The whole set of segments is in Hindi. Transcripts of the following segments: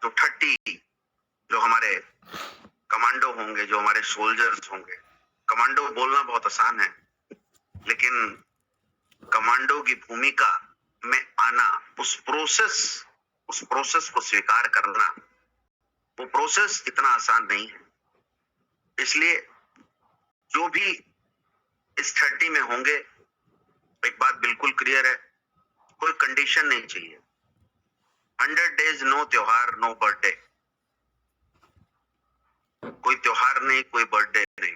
जो 30 जो हमारे कमांडो होंगे, जो हमारे सोल्जर्स होंगे, कमांडो बोलना बहुत आसान है, लेकिन कमांडो की भूमिका में आना, उस प्रोसेस को स्वीकार करना, वो प्रोसेस इतना आसान नहीं है। इसलिए जो भी इस 30 में होंगे, एक बात बिल्कुल क्लियर है, कोई कंडीशन नहीं चाहिए। 100 डेज नो त्योहार, नो बर्थडे, कोई त्योहार नहीं, कोई बर्थडे नहीं।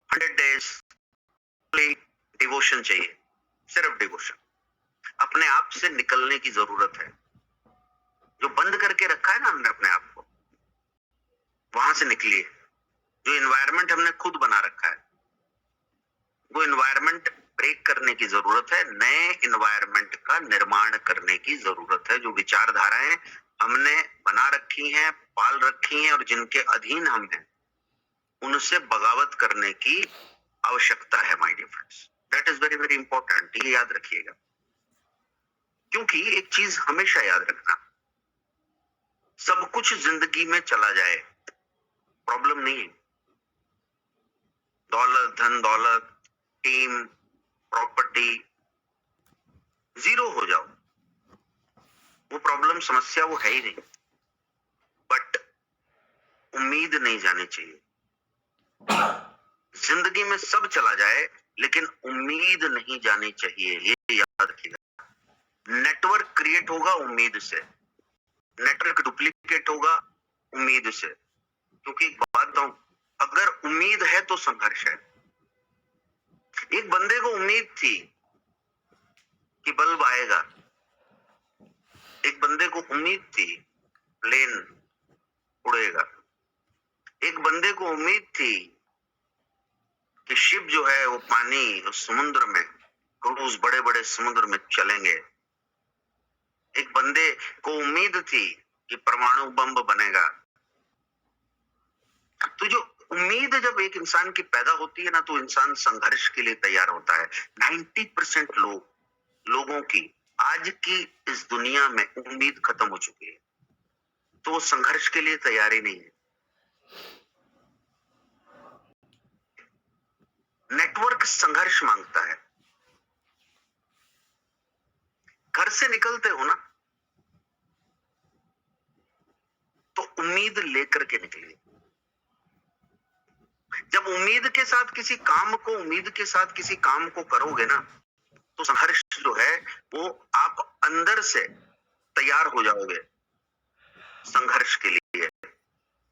100 डेज डिवोशन चाहिए, सिर्फ डिवोशन। अपने आप से निकलने की जरूरत है। जो बंद करके रखा है ना हमने अपने आप को, वहां से निकलिए। जो इन्वायरमेंट हमने खुद बना रखा है, वो इन्वायरमेंट ब्रेक करने की जरूरत है। नए इन्वायरमेंट का निर्माण करने की जरूरत है। जो विचारधाराएं हमने बना रखी हैं, पाल रखी हैं और जिनके अधीन हम हैं, उनसे बगावत करने की आवश्यकता है my dear friends. That is very very important, ये याद रखिएगा। क्योंकि एक चीज हमेशा याद रखना, सब कुछ जिंदगी में चला जाए, प्रॉब्लम नहीं है। दौलत, धन दौलत, टीम, प्रॉपर्टी, जीरो हो जाओ, वो प्रॉब्लम, समस्या वो है ही नहीं। बट उम्मीद नहीं जानी चाहिए। जिंदगी में सब चला जाए, लेकिन उम्मीद नहीं जानी चाहिए, ये याद रखिएगा। नेटवर्क क्रिएट होगा उम्मीद से, नेटवर्क डुप्लीकेट होगा उम्मीद से। क्योंकि एक बात बताऊं, अगर उम्मीद है तो संघर्ष है। एक बंदे को उम्मीद थी कि बल्ब आएगा, एक बंदे को उम्मीद थी प्लेन उड़ेगा, एक बंदे को उम्मीद थी कि शिप जो है वो पानी, उस समुद्र में, क्रूज बड़े बड़े समुद्र में चलेंगे। एक बंदे को उम्मीद थी कि परमाणु बम बनेगा। तो जो उम्मीद जब एक इंसान की पैदा होती है ना, तो इंसान संघर्ष के लिए तैयार होता है। 90% लोगों की आज की इस दुनिया में उम्मीद खत्म हो चुकी है, तो वो संघर्ष के लिए तैयार ही नहीं है। नेटवर्क संघर्ष मांगता है। घर से निकलते हो ना, तो उम्मीद लेकर के निकलिए। जब उम्मीद के साथ किसी काम को करोगे ना, तो संघर्ष जो है वो आप अंदर से तैयार हो जाओगे संघर्ष के लिए।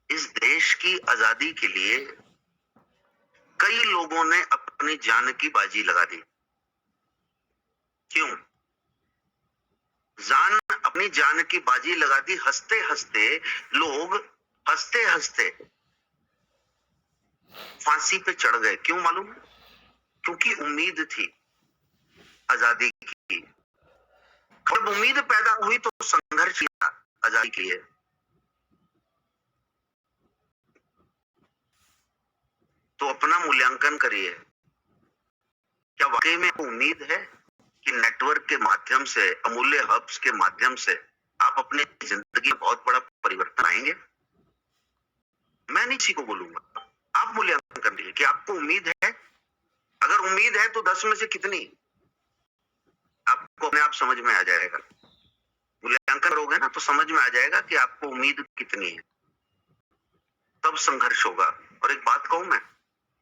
इस देश की आजादी के लिए कई लोगों ने अपनी जान की बाजी लगा दी। क्यों? अपनी जान की बाजी लगा दी। हंसते हंसते लोग, हंसते हंसते फांसी पे चढ़ गए। क्यों मालूम? क्योंकि उम्मीद थी आजादी की। जब उम्मीद पैदा हुई तो संघर्ष किया आजादी के लिए। तो अपना मूल्यांकन करिए, क्या वाकई में उम्मीद है कि नेटवर्क के माध्यम से, अमूल्य हब्स के माध्यम से आप अपनी जिंदगी में बहुत बड़ा परिवर्तन आएंगे? मैं नहीं किसी को बोलूंगा, आप मूल्यांकन करिए कि आपको उम्मीद है। अगर उम्मीद है तो 10 में से कितनी, आपको अपने आप समझ में आ जाएगा। मूल्यांकन करोगे ना तो समझ में आ जाएगा कि आपको उम्मीद कितनी है, तब संघर्ष होगा। और एक बात कहूं मैं,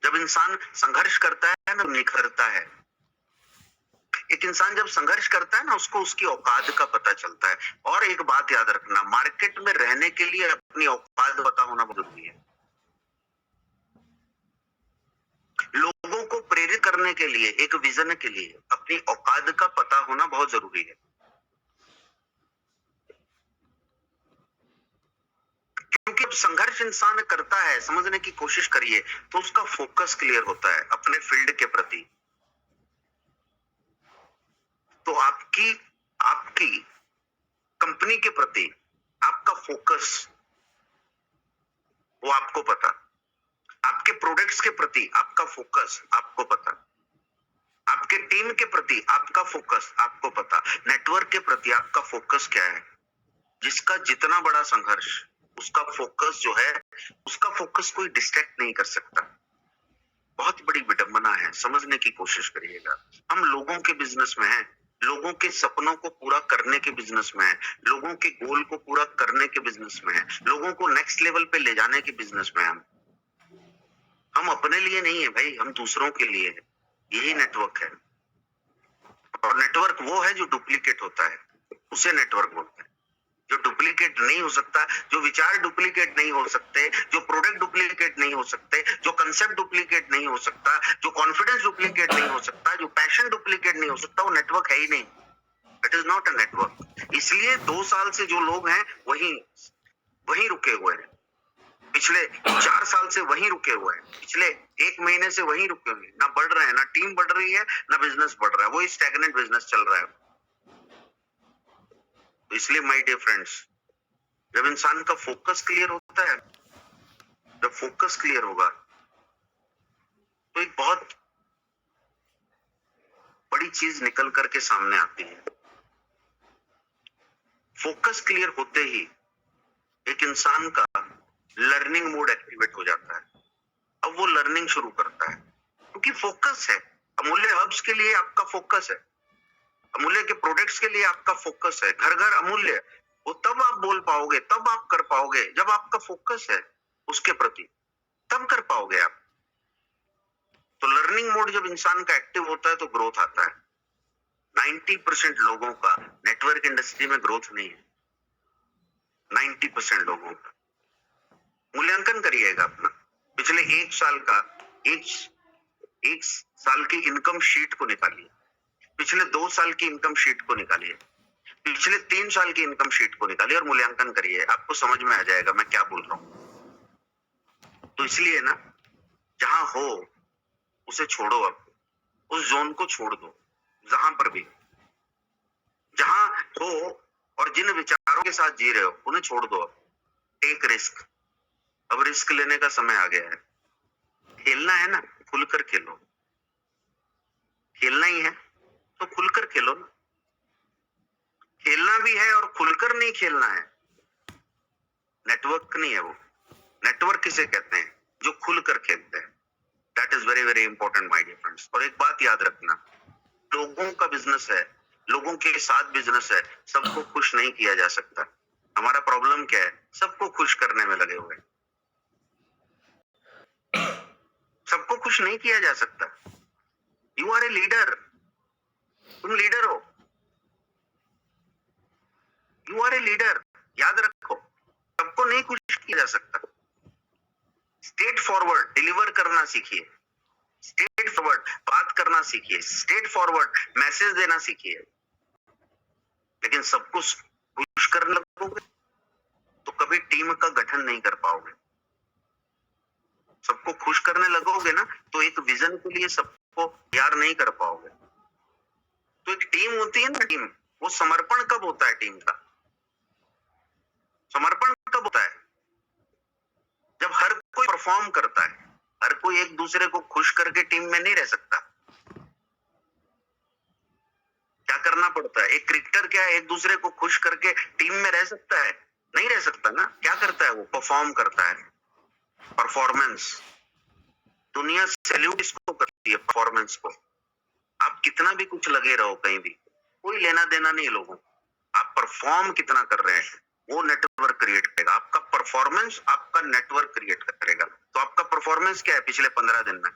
जब इंसान संघर्ष करता है ना, निखरता है। एक इंसान जब संघर्ष करता है ना, उसको उसकी औकात का पता चलता है। और एक बात याद रखना, मार्केट में रहने के लिए अपनी औकात पता होना बहुत जरूरी है। लोगों को प्रेरित करने के लिए, एक विजन के लिए अपनी औकात का पता होना बहुत जरूरी है। क्योंकि जब संघर्ष इंसान करता है, समझने की कोशिश करिए, तो उसका फोकस क्लियर होता है अपने फील्ड के प्रति। तो आपकी कंपनी के प्रति आपका फोकस, वो आपको पता। आपके प्रोडक्ट्स के प्रति आपका फोकस आपको पता। आपके टीम के प्रति आपका फोकस आपको पता। नेटवर्क के प्रति आपका फोकस क्या है? जिसका जितना बड़ा संघर्ष, उसका फोकस जो है, उसका फोकस कोई डिस्ट्रैक्ट नहीं कर सकता। बहुत बड़ी विडंबना है, समझने की कोशिश करिएगा। हम लोगों के बिजनेस में हैं, लोगों के सपनों को पूरा करने के बिजनेस में हैं, लोगों के गोल को पूरा करने के बिजनेस में हैं, लोगों को नेक्स्ट लेवल पे ले जाने के बिजनेस में हैं। हम अपने लिए नहीं है भाई, हम दूसरों के लिए है। यही नेटवर्क है। और नेटवर्क वो है जो डुप्लीकेट होता है, उसे नेटवर्क बोलते हैं। जो डुप्लीकेट नहीं हो सकता, जो विचार डुप्लीकेट नहीं हो सकते, जो प्रोडक्ट डुप्लीकेट नहीं हो सकते, जो कंसेप्ट डुप्लीकेट नहीं हो सकता, जो कॉन्फिडेंस डुप्लीकेट नहीं हो सकता, जो पैशन डुप्लीकेट नहीं हो सकता, वो नेटवर्क है ही नहीं। It is not a network. इसलिए 2 साल से जो लोग हैं वही वही रुके हुए हैं, पिछले 4 साल से वहीं रुके हुए हैं, पिछले 1 महीने से वहीं रुके हुए हैं, ना बढ़ रहे हैं, ना टीम बढ़ रही है, ना बिजनेस बढ़ रहा है, वही स्टैग्नेंट बिजनेस चल रहा है। तो इसलिए माय डियर फ्रेंड्स, जब इंसान का फोकस क्लियर होता है, जब फोकस क्लियर होगा तो एक बहुत बड़ी चीज निकल करके सामने आती है। फोकस क्लियर होते ही एक इंसान का लर्निंग मोड एक्टिवेट हो जाता है। अब वो लर्निंग शुरू करता है, क्योंकि फोकस है। अमूल्य हब्स के लिए आपका फोकस है, अमूल्य के प्रोडक्ट्स के लिए आपका फोकस है। घर घर अमूल्य, वो तब आप बोल पाओगे, तब आप कर पाओगे जब आपका फोकस है उसके प्रति, तब कर पाओगे आप। तो लर्निंग मोड जब इंसान का एक्टिव होता है तो ग्रोथ आता है। 90% लोगों का नेटवर्क इंडस्ट्री में ग्रोथ नहीं है। 90% लोगों का मूल्यांकन करिएगा अपना। पिछले 1 साल का एक साल की इनकम शीट को निकालिए, पिछले 2 साल की इनकम शीट को निकालिए, पिछले 3 साल की इनकम शीट को निकालिए और मूल्यांकन करिए। आपको समझ में आ जाएगा मैं क्या बोल रहा हूं। तो इसलिए ना, जहां हो उसे छोड़ो, अब उस जोन को छोड़ दो। जहां पर भी, जहां हो और जिन विचारों के साथ जी रहे हो उन्हें छोड़ दो। अब टेक रिस्क, अब रिस्क लेने का समय आ गया है। खेलना है ना, खुलकर खेलो। खेलना ही है तो खुलकर खेलो ना। खेलना भी है और खुलकर नहीं खेलना है। नेटवर्क नहीं है वो। नेटवर्क किसे कहते हैं? जो खुलकर खेलते हैं। That is very very important my dear friends. और एक बात याद रखना, लोगों का बिजनेस है, लोगों के साथ बिजनेस है, सबको खुश नहीं किया जा सकता। हमारा प्रॉब्लम क्या है? सबको खुश करने में लगे हुए। सबको खुश नहीं किया जा सकता। यू आर ए लीडर, तुम लीडर हो। यू आर ए लीडर, याद रखो। सबको नहीं खुश किया जा सकता। स्ट्रेट फॉरवर्ड डिलीवर करना सीखिए, स्ट्रेट फॉरवर्ड बात करना सीखिए, स्ट्रेट फॉरवर्ड मैसेज देना सीखिए। लेकिन सबको खुश करने लगोगे तो कभी टीम का गठन नहीं कर पाओगे। सबको खुश करने लगोगे ना तो एक विजन के लिए सबको तैयार नहीं कर पाओगे। तो एक टीम होती है ना, टीम, वो समर्पण कब होता है? टीम का समर्पण कब होता है? जब हर कोई परफॉर्म करता है। हर कोई एक दूसरे को खुश करके टीम में नहीं रह सकता। क्या करना पड़ता है? एक क्रिकेटर क्या है एक दूसरे को खुश करके टीम में रह सकता है? नहीं रह सकता ना। क्या करता है वो? परफॉर्म करता है। परफॉर्मेंस, दुनिया सैल्यूट इसको करती है, परफॉर्मेंस को। आप कितना भी कुछ लगे रहो कहीं भी, कोई लेना देना नहीं लोगों। आप परफॉर्म कितना कर रहे हैं वो नेटवर्क क्रिएट करेगा। आपका परफॉर्मेंस आपका नेटवर्क क्रिएट करेगा। तो आपका परफॉर्मेंस क्या है पिछले 15 दिन में?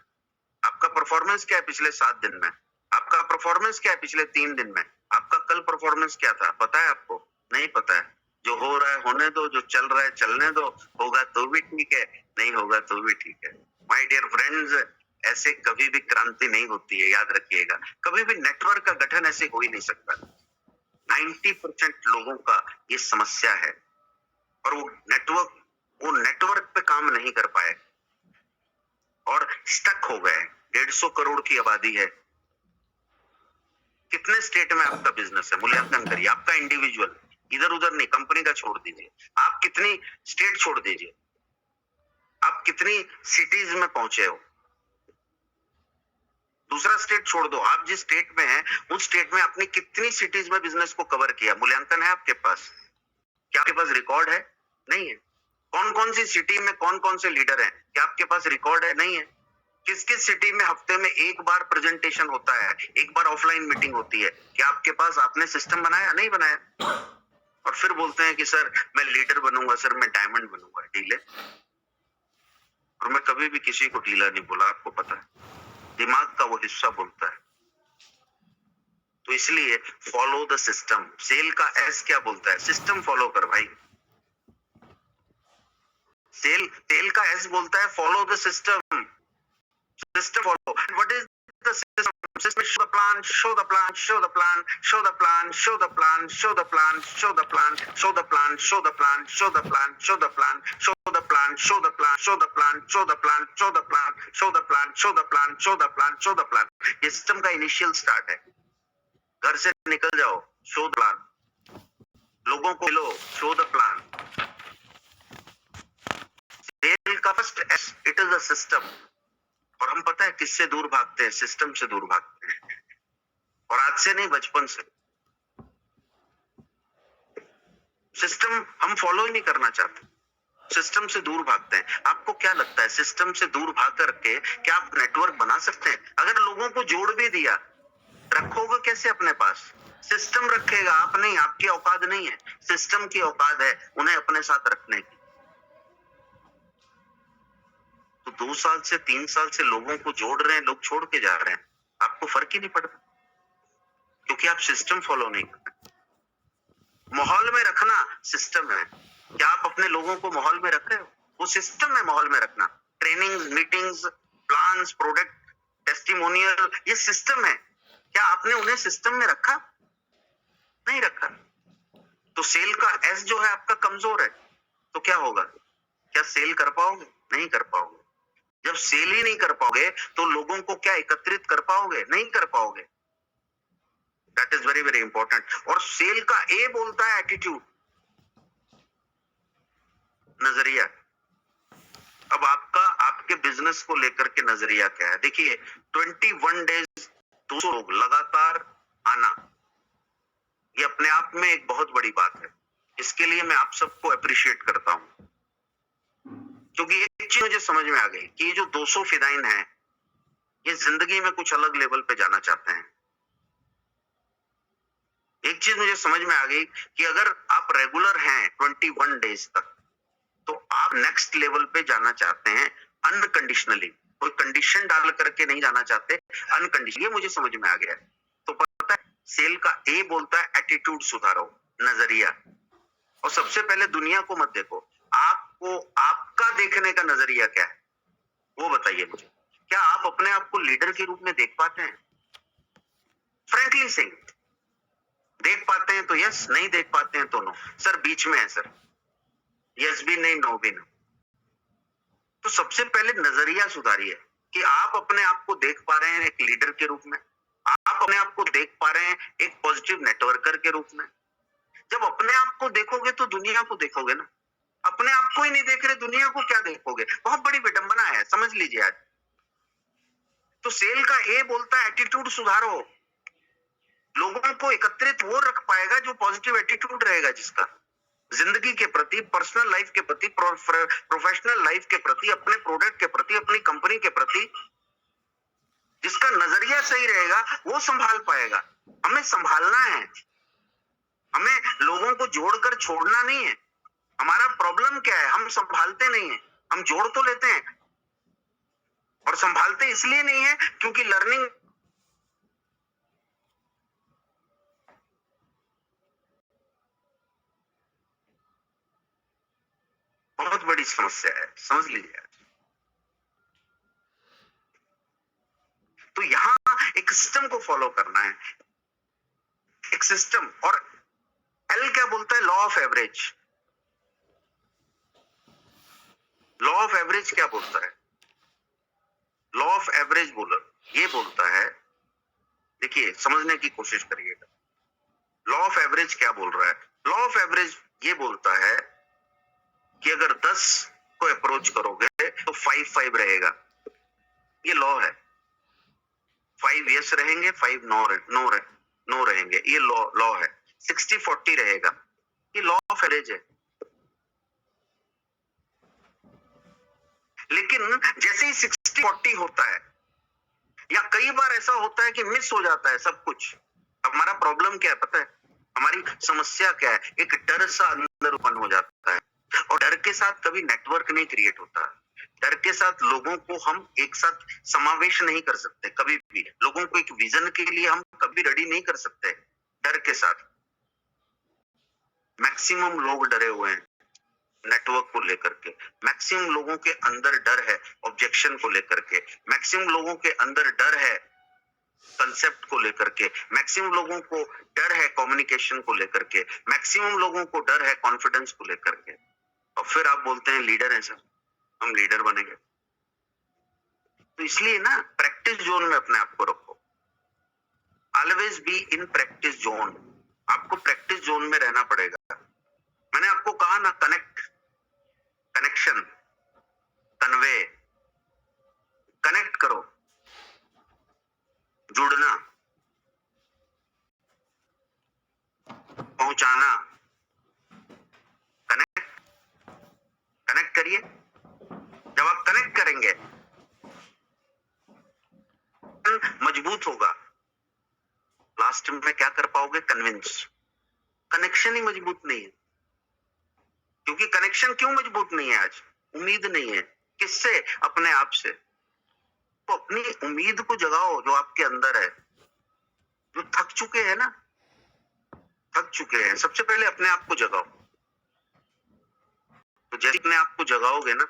आपका परफॉर्मेंस क्या है पिछले 7 दिन में? आपका परफॉर्मेंस क्या है पिछले 3 दिन में? आपका कल परफॉर्मेंस क्या था? पता है आपको? नहीं पता है। जो हो रहा है होने दो, जो चल रहा है चलने दो। होगा तो भी ठीक है, नहीं होगा तो भी ठीक है। माय डियर फ्रेंड्स, ऐसे कभी भी क्रांति नहीं होती है, याद रखिएगा। कभी भी नेटवर्क का गठन ऐसे हो ही नहीं सकता। 90% लोगों का ये समस्या है और वो नेटवर्क पे काम नहीं कर पाए और स्टक हो गए। 150 करोड़ की आबादी है। कितने स्टेट में आपका बिजनेस है? मूल्यांकन करिए। आपका इंडिविजुअल, इधर उधर नहीं, कंपनी का छोड़ दीजिए। आप कितनी स्टेट छोड़ दीजिए, आप कितनी सिटीज में पहुंचे हो। दूसरा स्टेट छोड़ दो, आप जिस स्टेट में हैं उस स्टेट में आपने कितनी सिटीज में बिजनेस को कवर किया? मूल्यांकन है आपके पास? क्या आपके पास रिकॉर्ड है? नहीं है। कौन कौन सी सिटी में कौन कौन से लीडर हैं? क्या आपके पास रिकॉर्ड है? नहीं है। किस किस सिटी में हफ्ते में एक बार प्रेजेंटेशन होता है, एक बार ऑफलाइन मीटिंग होती है? क्या आपके पास आपने सिस्टम बनाया? नहीं बनाया। और फिर बोलते हैं कि सर मैं लीडर बनूंगा, सर मैं डायमंड बनूंगा। डीले। और मैं कभी भी किसी को डीलर नहीं बोला, आपको पता है। दिमाग का वो हिस्सा बोलता है। तो इसलिए फॉलो द सिस्टम। सेल का एस क्या बोलता है? सिस्टम फॉलो कर भाई। सेल का एस बोलता है follow the system. System follow. What is the system? System show the plan, show the plan, show the plan, show the plan, show the plan, show the plan, show the plan, show the plan, show the plan, show the plan, show the plan, show the plan, show the plan, show the plan, show the plan, show the plan, show the plan, show the plan, show the plan, show the plan. ये सिस्टम का इनिशियल स्टार्ट है। घर से निकल जाओ, शो द प्लान। लोगों को मिलो, शो द प्लान। सेल का first S, it is a system. और हम पता है किससे दूर भागते हैं? सिस्टम से दूर भागते हैं। और आज से नहीं, बचपन से। सिस्टम हम फॉलो ही नहीं करना चाहते, सिस्टम से दूर भागते हैं। आपको क्या लगता है सिस्टम से दूर भाग करके क्या आप नेटवर्क बना सकते हैं? अगर लोगों को जोड़ भी दिया, रखोगे कैसे अपने पास? सिस्टम रखेगा, आप नहीं। आपकी औकात नहीं है, सिस्टम की औकात है उन्हें अपने साथ रखने की। तो 2 साल से 3 साल से लोगों को जोड़ रहे हैं, लोग छोड़ के जा रहे हैं, आपको फर्क ही नहीं पड़ता, क्योंकि आप सिस्टम फॉलो नहीं करते। माहौल में रखना सिस्टम है। क्या आप अपने लोगों को माहौल में रख रहे हो? वो सिस्टम है माहौल में रखना। Training, meetings, plans, product, testimonial, ये सिस्टम है। क्या आपने उन्हें सिस्टम में रखा? नहीं रखा। तो सेल का एस जो है आपका कमजोर है, तो क्या होगा? क्या सेल कर पाओगे? नहीं कर पाओगे। जब सेल ही नहीं कर पाओगे तो लोगों को क्या एकत्रित कर पाओगे? नहीं कर पाओगे। That is very very important. और सेल का ए बोलता है एटीट्यूड, नजरिया। अब आपका आपके बिजनेस को लेकर के नजरिया क्या है? देखिए 21 डेज 200 लोग लगातार आना, ये अपने आप में एक बहुत बड़ी बात है। इसके लिए मैं आप सबको अप्रिशिएट करता हूं, क्योंकि एक चीज मुझे समझ में आ गई कि ये जो 200 फिदाइन हैं, ये जिंदगी में कुछ अलग लेवल पे जाना चाहते हैं। एक चीज मुझे समझ में आ गई कि अगर आप रेगुलर हैं 21 डेज तक, तो आप नेक्स्ट लेवल पे जाना चाहते हैं अनकंडीशनली। कोई कंडीशन डाल करके नहीं जाना चाहते, अनकंडीशन। ये मुझे समझ में आ गया है। तो पता है सेल का ए बोलता है एटीट्यूड सुधारो, नजरिया। और सबसे पहले दुनिया को मत देखो, आपको आपका देखने का नजरिया क्या है वो बताइए मुझे। क्या आप अपने आप को लीडर के रूप में देख पाते हैं? फ्रेंकली सिंह, देख पाते हैं तो यस, नहीं देख पाते हैं तो नो। सर बीच में है सर, यस भी नहीं, नो भी नहीं। तो सबसे पहले नजरिया सुधारिए कि आप अपने आप को देख पा रहे हैं एक लीडर के रूप में, आप अपने आप को देख पा रहे हैं एक पॉजिटिव नेटवर्कर के रूप में। जब अपने आप को देखोगे तो दुनिया को देखोगे ना। अपने आप को ही नहीं देख रहे, दुनिया को क्या देखोगे? बहुत बड़ी विडंबना है, समझ लीजिए आज। तो सेल का ए बोलता है एटीट्यूड सुधारो। लोगों को एकत्रित वो रख पाएगा जो पॉजिटिव एटीट्यूड रहेगा, जिसका जिंदगी के प्रति, पर्सनल लाइफ के प्रति, प्रोफेशनल लाइफ के प्रति, अपने प्रोडक्ट के प्रति, अपनी कंपनी के प्रति जिसका नजरिया सही रहेगा, वो संभाल पाएगा। हमें संभालना है, हमें लोगों को जोड़कर छोड़ना नहीं है। हमारा प्रॉब्लम क्या है? हम संभालते नहीं है। हम जोड़ तो लेते हैं, और संभालते इसलिए नहीं है क्योंकि लर्निंग बहुत बड़ी समस्या है, समझ लीजिए। तो यहां एक सिस्टम को फॉलो करना है, एक सिस्टम। और एल क्या बोलता है? Law of average. Law of average क्या बोलता है? लॉ ऑफ एवरेज ये बोलता है, देखिए समझने की कोशिश करिएगा। लॉ ऑफ एवरेज क्या बोल रहा है? लॉ ऑफ एवरेज ये बोलता है कि अगर 10 को अप्रोच करोगे तो 5-5 रहेगा। ये लॉ है। 5 यस रहेंगे, 5 नो रहेंगे, ये लॉ है। 60-40 रहेगा, ये लॉ ऑफ एवरेज है, लेकिन जैसे ही 60-40 होता है या कई बार ऐसा होता है कि मिस हो जाता है सब कुछ। हमारा प्रॉब्लम क्या है पता है? हमारी समस्या क्या है? एक डर सा अंदर उत्पन्न हो जाता है, और डर के साथ कभी नेटवर्क नहीं क्रिएट होता। डर के साथ लोगों को हम एक साथ समावेश नहीं कर सकते कभी भी। लोगों को एक विजन के लिए हम कभी रेडी नहीं कर सकते डर के साथ। मैक्सिमम लोग डरे हुए हैं नेटवर्क को लेकर के। मैक्सिमम लोगों के अंदर डर है ऑब्जेक्शन को लेकर के। मैक्सिमम लोगों के अंदर डर है कंसेप्ट को लेकर के। मैक्सिमम लोगों को डर है कम्युनिकेशन को लेकर के। मैक्सिमम लोगों को डर है कॉन्फिडेंस को लेकर के। और फिर आप बोलते हैं लीडर हैं सर, हम लीडर बनेंगे। तो इसलिए ना प्रैक्टिस जोन में अपने आप को रखो। Always be in practice zone. आपको प्रैक्टिस जोन में रहना पड़ेगा। मैंने आपको कहा ना, कनेक्शन, कन्वे, कनेक्ट करो, जुड़ना, पहुंचाना। कनेक्ट करिए। जब आप कनेक्ट करेंगे मजबूत होगा। लास्ट में क्या कर पाओगे? कन्विंस। कनेक्शन ही मजबूत नहीं है। क्योंकि कनेक्शन क्यों मजबूत नहीं है आज? उम्मीद नहीं है। किससे? अपने आप से। तो अपनी उम्मीद को जगाओ जो आपके अंदर है। जो थक चुके हैं ना, थक चुके हैं, सबसे पहले अपने आप को जगाओ। तो जैसे अपने आप को जगाओगे ना,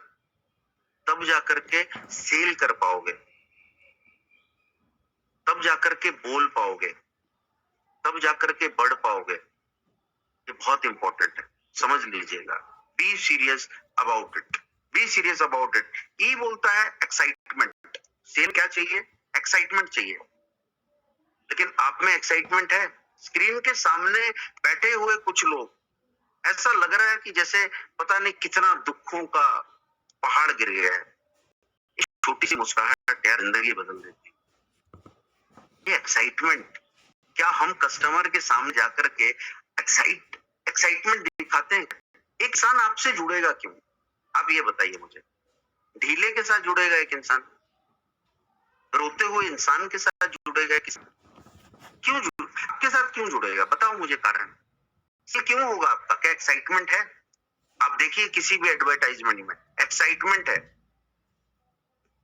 तब जाकर के सेल कर पाओगे, तब जाकर के बोल पाओगे, तब जाकर के बढ़ पाओगे। ये बहुत इंपॉर्टेंट है, समझ लीजिएगा। Be serious about it, be serious about it. ई बोलता है एक्साइटमेंट। सेल क्या चाहिए? एक्साइटमेंट चाहिए। लेकिन आप में एक्साइटमेंट है? स्क्रीन के सामने बैठे हुए कुछ लोग, ऐसा लग रहा है कि जैसे पता नहीं कितना दुखों का पहाड़ गिर गया है। छोटी सी मुस्कुराहट यार जिंदगी बदल देती। ये एक्साइटमेंट, क्या हम कस्टमर के सामने जाकर के एक्साइटमेंट दिखाते हैं? एक इंसान आपसे जुड़ेगा क्यों? आप ये बताइए मुझे। ढीले के साथ जुड़ेगा एक इंसान? रोते हुए इंसान के साथ जुड़ेगा? क्यों आपके साथ क्यों जुड़ेगा? बताओ मुझे कारण। ये क्यों होगा आपका? क्या एक्साइटमेंट है? आप देखिए किसी भी एडवर्टाइजमेंट में एक्साइटमेंट है।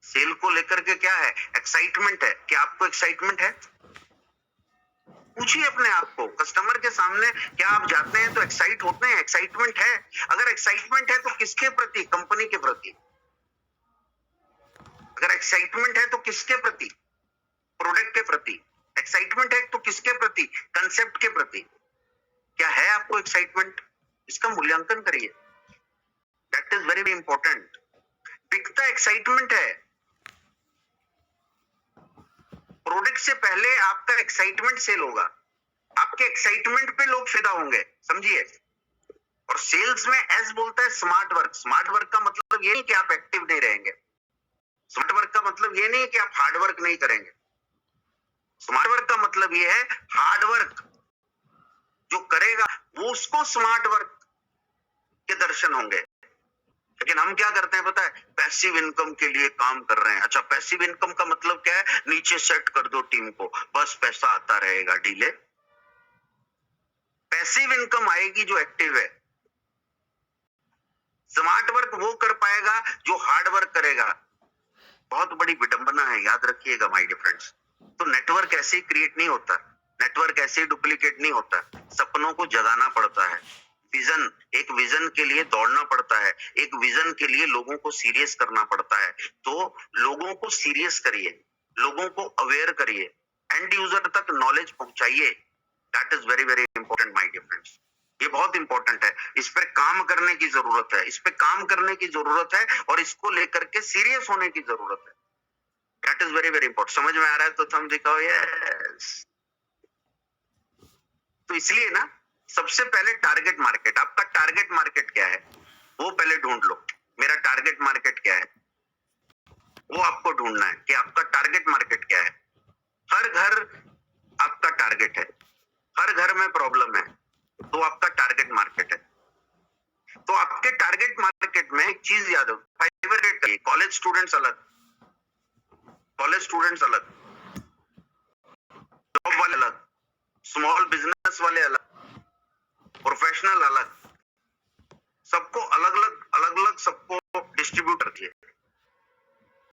सेल को लेकर के क्या है? एक्साइटमेंट है। क्या आपको एक्साइटमेंट है? पूछिए अपने आप को। कस्टमर के सामने क्या आप जाते हैं तो एक्साइट होते हैं? एक्साइटमेंट है? अगर एक्साइटमेंट है तो किसके प्रति? कंपनी के प्रति। अगर एक्साइटमेंट है तो किसके प्रति? प्रोडक्ट के प्रति। एक्साइटमेंट है तो किसके प्रति? कंसेप्ट के प्रति। क्या है आपको एक्साइटमेंट? इसका मूल्यांकन करिए। That is very important. बिकता एक्साइटमेंट है। प्रोडक्ट से पहले आपका एक्साइटमेंट सेल होगा। आपके एक्साइटमेंट पे लोग फिदा होंगे, समझिए। और सेल्स में एस बोलता है स्मार्ट वर्क। स्मार्ट वर्क का मतलब ये नहीं कि आप एक्टिव नहीं रहेंगे। स्मार्ट वर्क का मतलब ये नहीं कि आप हार्ड वर्क नहीं करेंगे। स्मार्ट वर्क का मतलब ये है हार्ड वर्क जो करेगा वो उसको स्मार्ट वर्क के दर्शन होंगे। लेकिन हम क्या करते हैं पता है? पैसिव इनकम के लिए काम कर रहे हैं। अच्छा, पैसिव इनकम का मतलब क्या है? नीचे सेट कर दो टीम को, बस पैसा आता रहेगा। ढीले। पैसिव इनकम आएगी जो एक्टिव है। स्मार्ट वर्क वो कर पाएगा जो हार्ड वर्क करेगा। बहुत बड़ी विडंबना है, याद रखिएगा माय डियर फ्रेंड्स। तो नेटवर्क ऐसे ही क्रिएट नहीं होता, नेटवर्क ऐसे ही डुप्लीकेट नहीं होता। सपनों को जगाना पड़ता है। विजन, एक विजन के लिए दौड़ना पड़ता है। एक विजन के लिए लोगों को सीरियस करना पड़ता है। तो लोगों को सीरियस करिए, लोगों को अवेयर करिए, एंड यूजर तक नॉलेज पहुंचाइए। That is very very important my dear friends. ये बहुत इंपॉर्टेंट है। इस पर काम करने की जरूरत है, इस पे काम करने की जरूरत है, और इसको लेकर के सीरियस होने की जरूरत है। That is very very important. समझ में आ रहा है तो थंब दिखाओ, यस। तो इसलिए ना सबसे पहले टारगेट मार्केट, आपका टारगेट मार्केट क्या है वो पहले ढूंढ लो। मेरा टारगेट मार्केट क्या है वो आपको ढूंढना है कि आपका टारगेट मार्केट क्या है। हर घर आपका टारगेट है। हर घर में प्रॉब्लम है, तो आपका टारगेट मार्केट है। मार्केट में एक चीज याद हो, फाइबर रेट, कॉलेज स्टूडेंट्स अलग, जॉब वाले अलग, स्मॉल बिजनेस वाले अलग, प्रोफेशनल अलग, सबको अलग अलग सबको डिस्ट्रीब्यूट रखिए।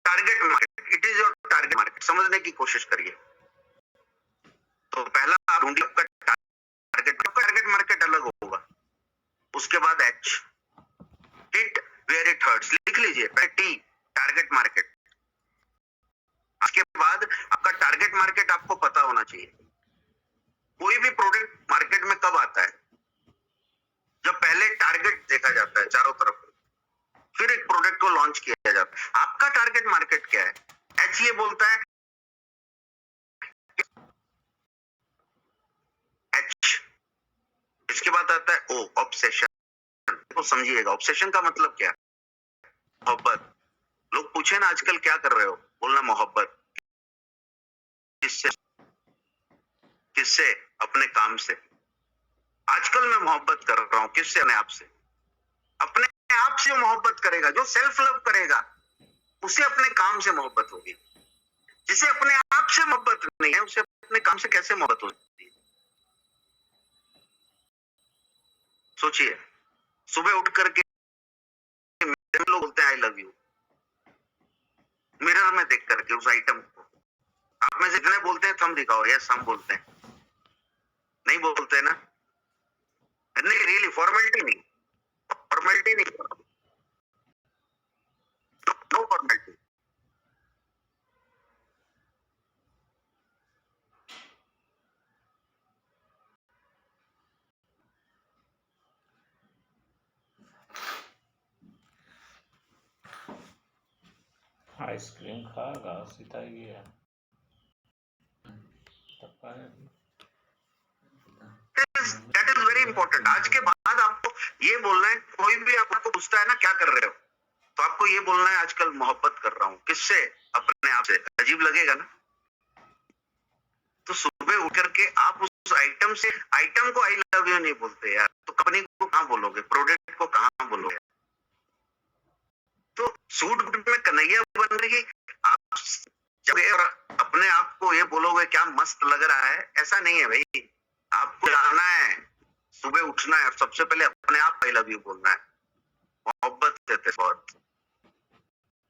Target market, it is your target market, समझने की कोशिश करिए। तो पहला आप ढूंढिए आपका टारगेट मार्केट अलग होगा। उसके बाद H, hit where it hurts, लिख लीजिए। T, target market. उसके बाद आपका टारगेट मार्केट आपको पता होना चाहिए। कोई भी प्रोडक्ट मार्केट में कब आता है? जब पहले टारगेट देखा जाता है चारों तरफ, फिर एक प्रोडक्ट को लॉन्च किया जाता है। आपका टारगेट मार्केट क्या है? एच ये बोलता है, एच, इसके बाद आता है ओ, ऑब्सेशन। तो समझिएगा ऑब्सेशन का मतलब क्या है? मोहब्बत। लोग पूछे ना आजकल क्या कर रहे हो, बोलना मोहब्बत। किससे? किससे? अपने काम से। आजकल मैं मोहब्बत कर रहा हूं किससे? अपने आप से। अपने आप से मोहब्बत करेगा, जो सेल्फ लव करेगा, उसे अपने काम से मोहब्बत होगी। जिसे अपने आप से मोहब्बत नहीं है, उसे अपने काम से कैसे मोहब्बत हो सकती है? सोचिए, सुबह उठ करके लोग बोलते हैं आई लव यू, मिरर में देख करके उस आइटम को। आप में से जितने बोलते हैं थम दिखाओ। यस, हम बोलते हैं। नहीं बोलते ना? नहीं, रियली फॉर्मेलिटी नहीं, फॉर्मेलिटी नहीं, नो फॉर्मेलिटी। आइसक्रीम खाएगा सीधा ये दैट इज वेरी इंपॉर्टेंट। आज के बाद आपको ये बोलना है, कोई भी आपको पूछता है ना क्या कर रहे हो, तो आपको ये बोलना है आजकल मोहब्बत कर रहा हूं। किससे? अपने आप से। अजीब लगेगा ना? तो सुबह उठ करके आप उस आइटम से, आइटम को आई लव यू नहीं बोलते यार, तो कंपनी को कहां बोलोगे, प्रोडक्ट को कहां बोलोगे? तो सूट बूट में कन्हैया बन रही, आप जब और अपने आप को ये बोलोगे क्या मस्त लग रहा है, ऐसा नहीं है भाई। आपको जाना है, सुबह उठना है, सबसे पहले अपने आप आई लव यू बोलना है। मोहब्बत देते बहुत,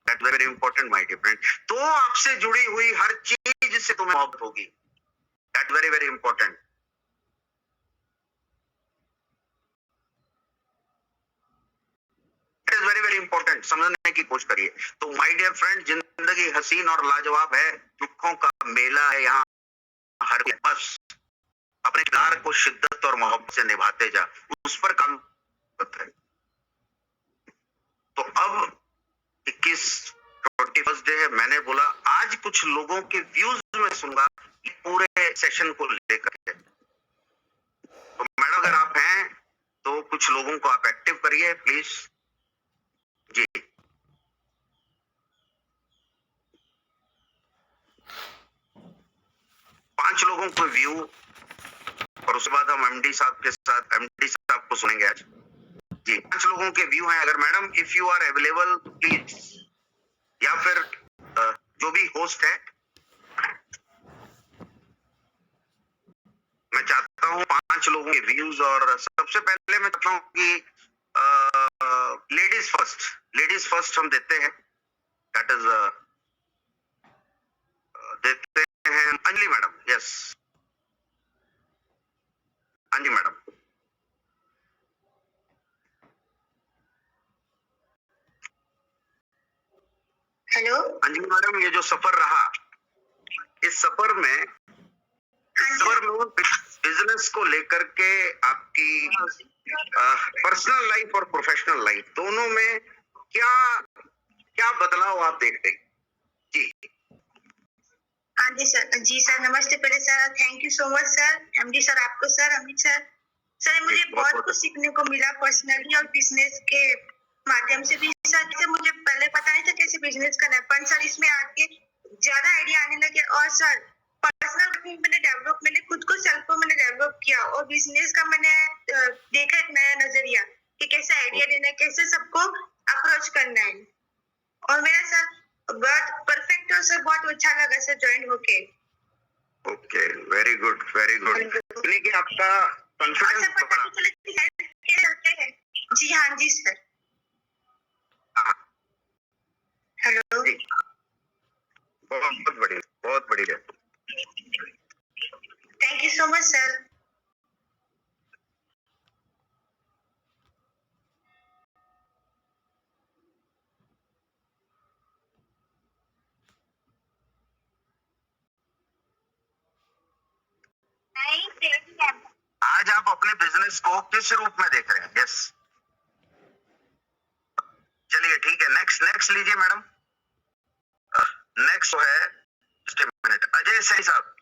that very important my dear friend. तो आपसे जुड़ी हुई हर चीज से तुम्हें मोहब्बत होगी, that very very important. It is very very important, समझने की कोशिश करिए। तो माय डियर फ्रेंड, जिंदगी हसीन और लाजवाब है, दुखों का मेला है यहाँ हर, बस अपने किरदार को शिद्दत और मोहब्बत से निभाते जा, उस पर काम करते हैं। तो अब 21 डे है, मैंने बोला आज कुछ लोगों के व्यूज में सुनूंगा पूरे सेशन को लेकर के। तो मैडम अगर आप हैं तो कुछ लोगों को आप एक्टिव करिए प्लीज जी। पांच लोगों को व्यू, और उसके बाद हम एमडी साहब के साथ, एमडी साहब को सुनेंगे आज जी। 5 लोगों के व्यू हैं। अगर madam if you are available तो प्लीज, या फिर जो भी होस्ट है, मैं चाहता हूं 5 लोगों के व्यूज। और सबसे पहले मैं चाहता हूं कि लेडीज फर्स्ट हम देते हैं, दैट इज देते हैं Anjali madam. Yes, Anjali madam. Hello Anjali madam, ये जो सफर रहा, इस सफर में बिजनेस को लेकर के आपकी पर्सनल लाइफ और प्रोफेशनल लाइफ दोनों में क्या क्या बदलाव आप देखते हैं जी? हाँ जी सर। जी सर, नमस्ते। पहले sir thank you so much sir, MD sir, आपको सर, अमित सर। सर मुझे बहुत कुछ सीखने को मिला पर्सनली और बिजनेस के माध्यम से भी सर। जैसे मुझे पहले पता नहीं था कैसे बिजनेस करना है, पर सर इसमें आके ज्यादा आइडिया आने लगे। और सर पर्सनल मैंने डेवलप, मैंने खुद को सेल्फ को मैंने डेवलप किया, और बिजनेस का मैंने देखा एक नया नजरिया कि कैसे आइडिया देना है, कैसे सबको अप्रोच करना है। और मेरा सर बहुत परफेक्ट और सर बहुत अच्छा लगा सर ज्वाइन होके। Okay, very good very good. यानी कि आपका और कॉन्फिडेंस सर पता बढ़ा। नहीं चला कि हेल्थ कैसे करते हैं। जी हाँ जी सर। हाँ, हेलो। जी, बहुत बढ़िया, बहुत बढ़िया। Thank you so much sir. आज आप अपने बिजनेस को किस रूप में देख रहे हैं? यस, चलिए ठीक है, नेक्स्ट नेक्स्ट लीजिए मैडम। नेक्स्ट है, जस्ट ए मिनट, अजय सही साहब।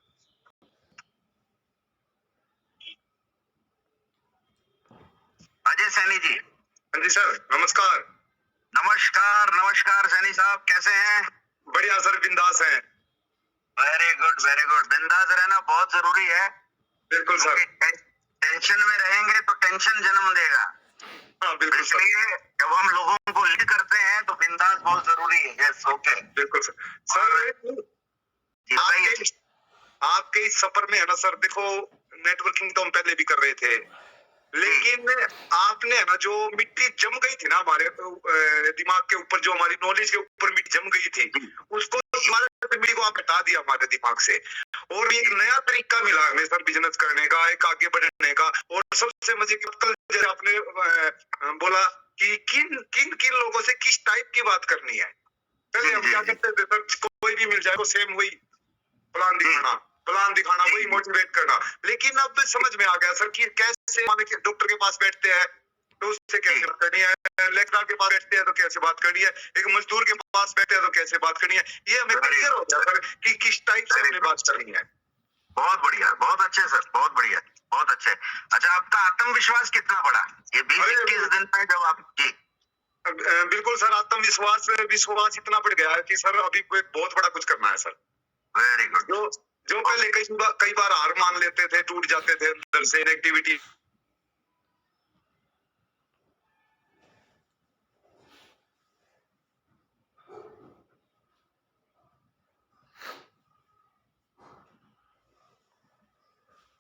अजय सैनी जी। हाँ जी सर, नमस्कार। नमस्कार नमस्कार सैनी साहब, कैसे हैं? बढ़िया सर, बिंदास हैं। Very good very good. बिंदास रहना बहुत जरूरी है। बिल्कुल सर। टेंशन में रहेंगे तो टेंशन जन्म देगा। हाँ बिल्कुल सर। इसलिए जब हम लोगों को लीड करते हैं तो बिंदास बहुत जरूरी है। यस, ओके, बिल्कुल सर। सर जी बताइए। आपके इस सफर में है ना सर, देखो नेटवर्किंग तो हम पहले भी कर रहे थे, लेकिन आपने है ना जो मिट्टी जम गई थी ना हमारे दिमाग के ऊपर, जो हमारी नॉलेज के ऊपर मिट्टी जम गई थी, उसको मिट्टी को आप हटा दिया हमारे दिमाग से, और एक नया तरीका मिला हमें सर बिजनेस करने का, एक आगे बढ़ने का। और सबसे मजे की बात, जैसे आपने बोला कि किन किन किन लोगों से किस टाइप की बात करनी है। पहले हम क्या करते थे सर, कोई भी मिल जाए तो सेम वही प्लान दिखाना, वही मोटिवेट करना। लेकिन अब समझ में आ गया सर कि कैसे, माने कि डॉक्टर के पास बैठते हैं तो उससे कैसे बात करनी है, लेक्चरर के पास बैठते हैं तो कैसे बात करनी है, एक मजदूर के पास बैठते हैं तो कैसे बात करनी है। ये हमें क्लियर हो गया सर कि किस टाइप से हमें बात करनी है। बहुत बढ़िया, बहुत अच्छे सर, बहुत बढ़िया, बहुत अच्छे। अच्छा, आपका आत्मविश्वास कितना बढ़ा ये 20-21 दिन में जब आप? जी बिल्कुल सर, विश्वास इतना बढ़ गया है कि सर अभी बहुत बड़ा कुछ करना है सर। Very good. जो पहले कई बार हार मान लेते थे, टूट जाते थे अंदर से, नेगेटिविटी।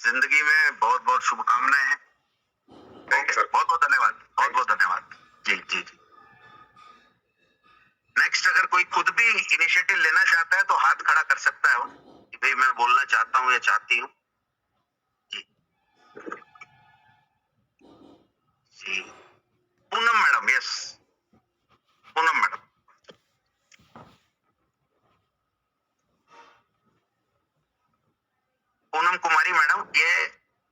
जिंदगी में बहुत बहुत शुभकामनाएं हैं। बहुत बहुत धन्यवाद, बहुत बहुत धन्यवाद। जी जी जी। नेक्स्ट, अगर कोई खुद भी इनिशिएटिव लेना चाहता है तो हाथ खड़ा कर सकता है वो, कि भाई मैं बोलना चाहता हूँ या चाहती हूँ। जी जी। Poonam madam, yes, Poonam madam. Poonam Kumari madam, ये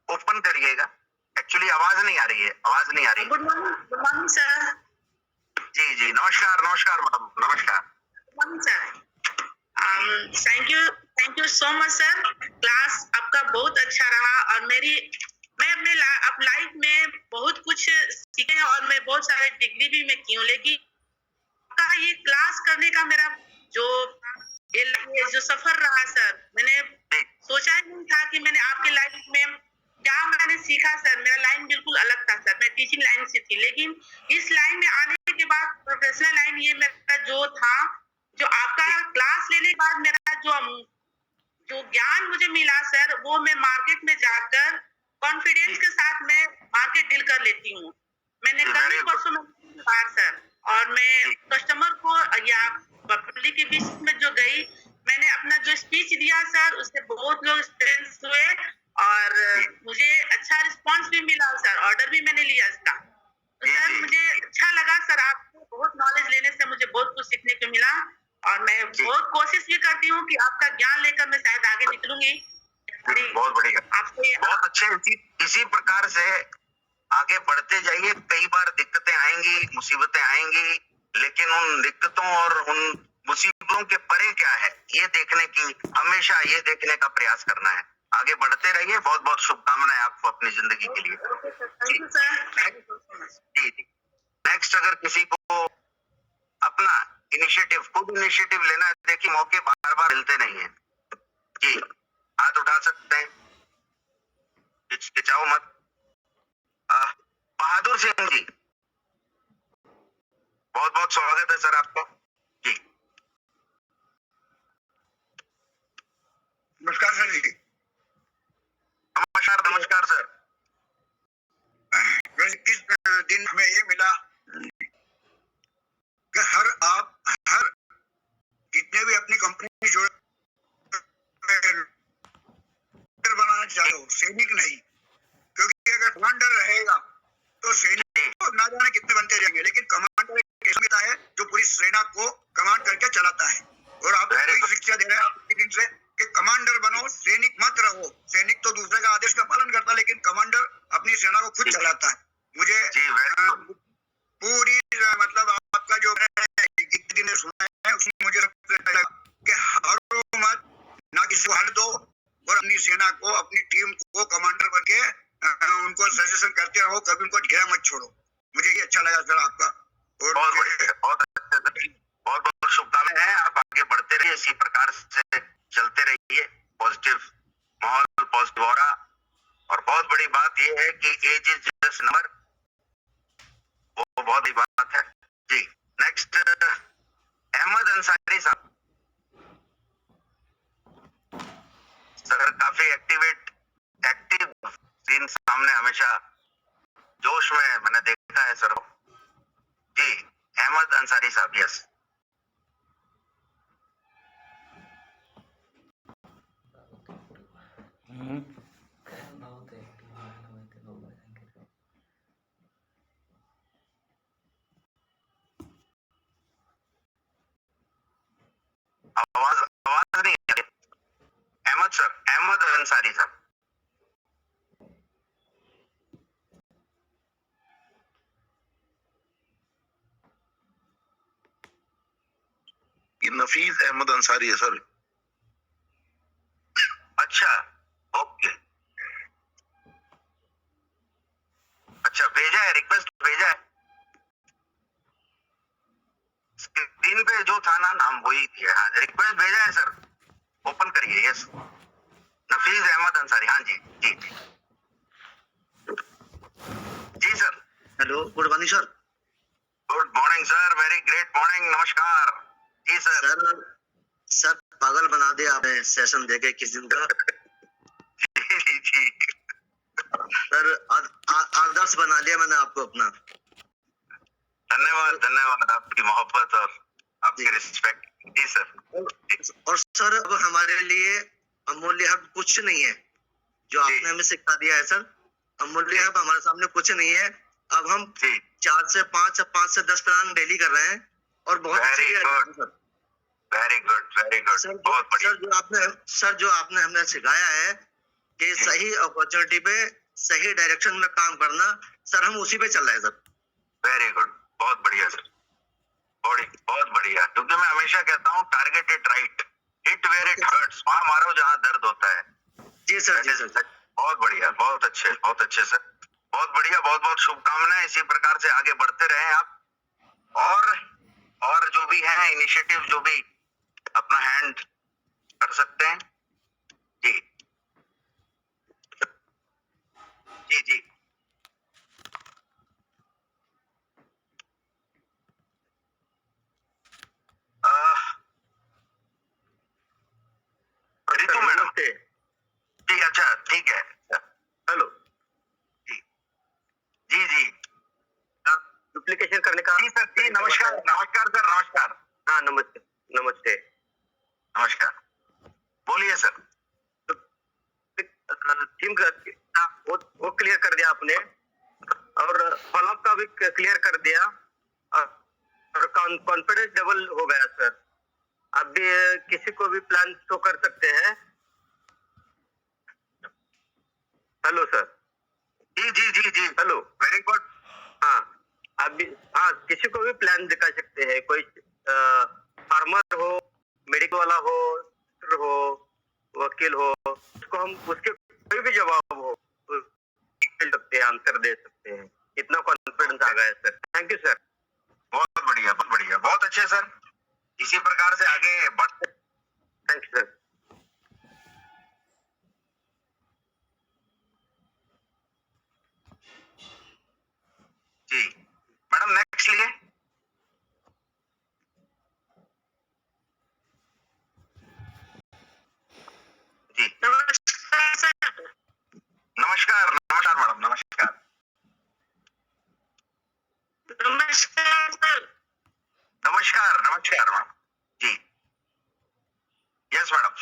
ओपन करिएगा। एक्चुअली आवाज नहीं आ रही है, आवाज नहीं आ रही है। Good morning sir. जी जी, नमस्कार नमस्कार मैडम, नमस्कार। Good morning sir. Thank you so much sir. Class आपका बहुत अच्छा रहा, और मैं अपने लाइफ में बहुत कुछ सीखे हैं, और मैं बहुत सारे डिग्री भी मैं की हूँ, लेकिन आपका ये क्लास करने का मेरा ये जो सफर रहा सर, मैंने सोचा ही नहीं था कि मैंने आपके लाइफ में क्या मैंने सीखा सर। मेरा लाइन बिल्कुल अलग था सर, मैं टीचिंग लाइन से थी, लेकिन इस लाइन में आने के बाद प्रोफेशनल लाइन, ये मेरा जो था, जो आपका क्लास लेने के बाद मेरा जो ज्ञान मुझे मिला सर, वो मैं मार्केट में जाकर कॉन्फिडेंस के साथ मैं मार्केट डील कर लेती हूँ। मैंने कल ही परसों में बार सर, और मैं कस्टमर को या पब्लिक के बीच में जो गई, मैंने अपना जो स्पीच दिया सर, उससे बहुत लोग इंस्पिरेंस हुए, और मुझे अच्छा रिस्पांस भी मिला सर, ऑर्डर भी मैंने लिया इसका। तो सर मुझे अच्छा लगा सर, आपको बहुत नॉलेज लेने से मुझे बहुत कुछ सीखने को मिला, और मैं बहुत कोशिश भी करती हूँ कि आपका ज्ञान लेकर मैं शायद आगे निकलूंगी। बहुत बढ़िया, आपसे बहुत अच्छे। इसी प्रकार से आगे बढ़ते जाइए। कई बार दिक्कतें आएंगी, मुसीबतें आएंगी, लेकिन उन दिक्कतों और उन मुसीबतों के परे क्या है, ये देखने की, हमेशा ये देखने का प्रयास करना है। आगे बढ़ते रहिए। बहुत बहुत शुभकामनाएं आपको अपनी जिंदगी के लिए। जी जी। नेक्स्ट, अगर किसी को अपना खुद इनिशिएटिव लेना है, देखिए मौके बार बार मिलते नहीं है। जी, हाथ उठा सकते हैं, हिचकिचाओ मत। बहादुर सिंह जी, बहुत बहुत स्वागत है सर आपका जी। नमस्कार सर जी। नमस्कार नमस्कार सर। इस दिन हमें ये मिला कि हर जितने भी अपनी कंपनी जो बनाना चाहे हो, सैनिक नहीं, क्योंकि अगर कमांडर रहेगा तो सैनिक तो ना जाने कितने बनते जाएंगे, लेकिन कमांडर एक ऐसा नेता है जो पूरी सेना को कमांड करके चलाता है। और आप वही शिक्षा दे रहे हैं आप दिन से कि कमांडर बनो, सैनिक मत रहो। सैनिक तो दूसरे का आदेश का पालन करता है, लेकिन कमांडर अपनी सेना को खुद चलाता है। मुझे पूरी मतलब आपका जो इतने दिन सुना है उसमें मुझे सबसे अच्छा लगा कि हारो मत, ना किसी को हार दो, और अपनी सेना को, अपनी टीम को कमांडर बन के उनको सजेशन करते रहो, कभी उनको घेरा मत छोड़ो। मुझे ये अच्छा लगा सर आपका। और बहुत बढ़िया, बहुत अच्छे, बहुत बहुत शुभकामनाएं हैं। आप आगे बढ़ते रहिए, इसी प्रकार से चलते रहिए, पॉजिटिव माहौल, पॉजिटिव ऑरा। और बहुत बड़ी बात यह है कि एज इज जस्ट नंबर, वो बहुत ही बात है जी। नेक्स्ट अहमद अंसारी साहब। सर काफी एक्टिव सीन सामने, हमेशा जोश में मैंने देखा है सर जी। अहमद अंसारी साहब, यस। आवाज आवाज नहीं आ रही। अहमद सर, अहमद अंसारी साहब। ये नफीस अहमद अंसारी है सर। अच्छा, ओके, अच्छा, भेजा है, रिक्वेस्ट भेजा है। स्क्रीन पे जो था ना नाम वही दिया। हाँ, रिक्वेस्ट भेजा है सर, ओपन करिए। यस, नफीस अहमद अंसारी। हाँ जी जी जी जी sir. Hello, good morning sir. Good morning sir, very great morning, नमस्कार जी सर। सर पागल बना दिया आपने सेशन देके किस दिन का। जी जी सर आदर्श बना लिया मैंने आपको अपना। धन्यवाद धन्यवाद, आपकी मोहब्बत और आपकी रिस्पेक्ट जी सर। और सर अब हमारे लिए अमूल्य हब कुछ नहीं है जो आपने हमें सिखा दिया है सर। अमूल्य हब हमारे सामने कुछ नहीं है। अब हम 4 से 5 या 5 से 10 प्लान डेली कर रहे हैं और बहुत अच्छी सर। वेरी गुड बहुत बढ़िया सर जो आपने हमें सिखाया है कि सही अपॉर्चुनिटी पे सही डायरेक्शन में काम करना, सर हम उसी पे चल रहे हैं सर। वेरी गुड, बहुत बढ़िया सर, बहुत बढ़िया। क्योंकि मैं हमेशा कहता हूँ target it right, hit where it hurts, वहां मारो जहां दर्द होता है। जी सर, जी सर। बहुत बढ़िया, बहुत अच्छे सर, बहुत बढ़िया, बहुत बहुत शुभकामनाएं। इसी प्रकार से आगे बढ़ते रहे आप। और जो भी है इनिशिएटिव, जो भी अपना हैंड कर सकते हैं जी जी जी। रितु मैडम जी, अच्छा ठीक है। हेलो जी जी जी। एप्लीकेशन करने का। जी सर जी, नमस्कार नमस्कार सर, नमस्कार। हाँ नमस्ते नमस्ते नमस्कार, बोलिए सर। टीम वो क्लियर कर दिया आपने और फॉलोअप का भी क्लियर कर दिया और कॉन्फिडेंस डबल हो गया सर। आप भी किसी को भी प्लान शो कर सकते हैं। Hello sir. जी जी जी जी, हेलो, वेरी गुड। हाँ आप भी, हाँ किसी को भी प्लान दिखा सकते हैं। कोई फार्मर हो, मेडिकल वाला हो, वकील हो, उसको हम उसके कोई भी जवाब हो मिल सकते हैं, आंसर दे सकते हैं। इतना कॉन्फिडेंस आ गया है सर। Thank you sir. बहुत बढ़िया, बहुत बढ़िया, बहुत अच्छे सर। इसी प्रकार से आगे बढ़ते। Thank you sir. जी मैडम, नेक्स्ट लिए। नमस्कार नमस्कार मैडम जी यस मैडम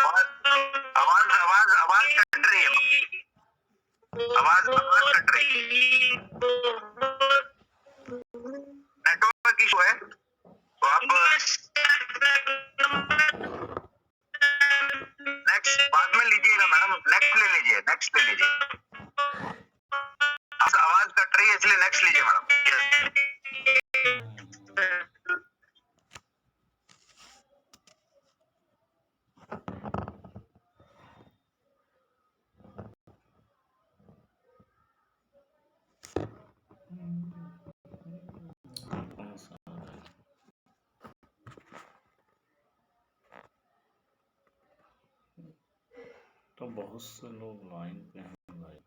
आवाज आवाज आवाज कट रही है आवाज आवाज कट रही है नेटवर्क इशू है तो आप नेक्स्ट बाद में लीजिएगा मैडम नेक्स्ट ले लीजिए आवाज कट रही है इसलिए नेक्स्ट लीजिए मैडम कौन सा है? तो बहुत से लोग लाइन पे हैं भाई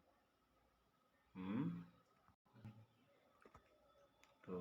तो